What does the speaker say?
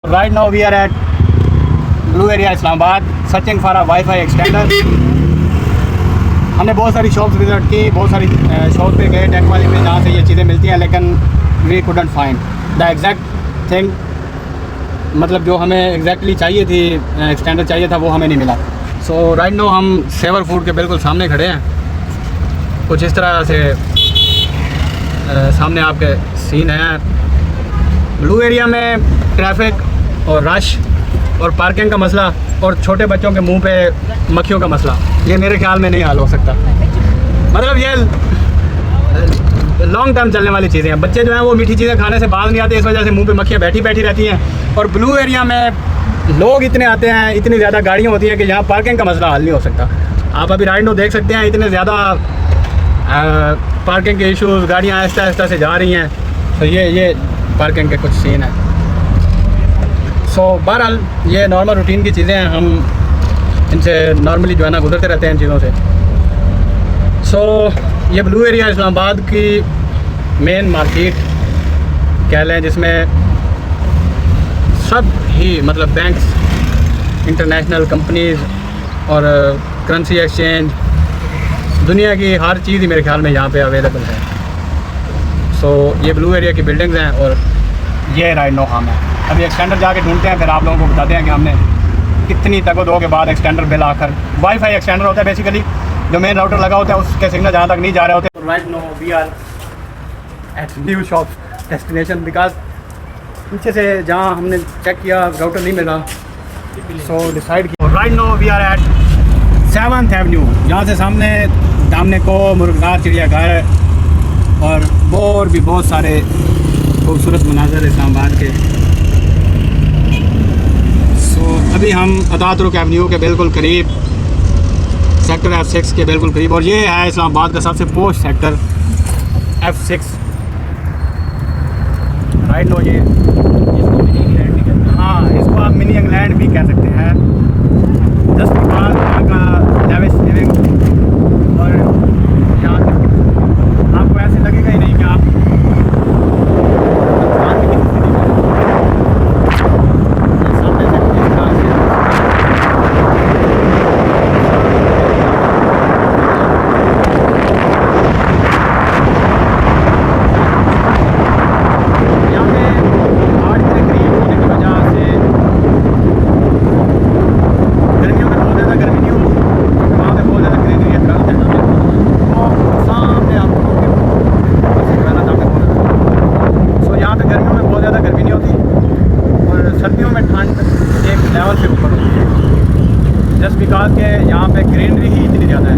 Right now we are at Blue Area Islamabad searching for a Wi-Fi extender. हमने बहुत सारी shops visit की, बहुत सारी शॉप पे गए टेक वाले में जहाँ से ये चीज़ें मिलती हैं, लेकिन we couldn't find the exact thing, मतलब जो हमें एग्जैक्टली चाहिए थी, एक्सटेंडर चाहिए था, वो हमें नहीं मिला। सो राइट नाउ हम सेवर फूड के बिल्कुल सामने खड़े हैं। कुछ इस तरह से सामने आपके सीन है। ब्लू एरिया में ट्रैफिक और रश और पार्किंग का मसला और छोटे बच्चों के मुंह पे मक्खियों का मसला, ये मेरे ख्याल में नहीं हल हो सकता। मतलब ये लॉन्ग टर्म चलने वाली चीज़ें हैं। बच्चे जो हैं वो मीठी चीज़ें खाने से बाज नहीं आते, इस वजह से मुंह पे मक्खियाँ बैठी रहती हैं। और ब्लू एरिया में लोग इतने आते हैं, इतनी ज़्यादा गाड़ियाँ होती हैं कि यहाँ पार्किंग का मसला हल नहीं हो सकता। आप अभी राइड नो देख सकते हैं, इतने ज़्यादा पार्किंग के इशूज़, गाड़ियाँ आहिस्ता से जा रही हैं। तो ये पार्किंग के कुछ सीन हैं। सो बहरहाल ये नॉर्मल रूटीन की चीज़ें हैं, हम इनसे नॉर्मली जो है ना गुजरते रहते हैं इन चीज़ों से। सो ये ब्लू एरिया इस्लामाबाद की मेन मार्केट कह लें, जिसमें सब ही मतलब बैंक्स, इंटरनेशनल कंपनीज़ और करेंसी एक्सचेंज, दुनिया की हर चीज़ ही मेरे ख्याल में यहाँ पे अवेलेबल है। सो ये ब्लू एरिया की बिल्डिंग्स हैं और ये राइड नो हम है। अभी एक्सटेंडर जाके ढूंढते हैं, फिर आप लोगों को बताते हैं कि हमने कितनी तगदो के बाद एक्सटेंडर बिल आकर। वाईफाई एक्सटेंडर होता है बेसिकली, जो मेन राउटर लगा होता है उसके सिग्नल जहाँ तक नहीं जा रहे होते। Right now we are at new shop destination, because पीछे से जहाँ हमने चेक किया राउटर नहीं मिला, सो डिसाइड किया। Right now we are at 7th avenue, जहाँ से सामने को मुर्गदार चिड़ियाघर और भी बहुत सारे खूबसूरत मनाज़र इस्लामाबाद के। सो अभी हम अतातुर्क एवेन्यू के बिल्कुल करीब, सेक्टर F6 के बिल्कुल करीब, और ये है इस्लामाबाद का सबसे post sector F6। Right no ये इसको मिनी इंग्लैंड भी कहते हैं। हाँ, इसको आप मिनी इंग्लैंड भी कह सकते हैं। जस्ट बिकॉज यहाँ का लैविश लिविंग, और यहाँ आपको ऐसे लगेगा ही नहीं कि आप सर्दियों में ठंड एक लेवल से ऊपर होती है, जस्ट बिकॉज के यहाँ पे ग्रीनरी ही इतनी ज़्यादा है।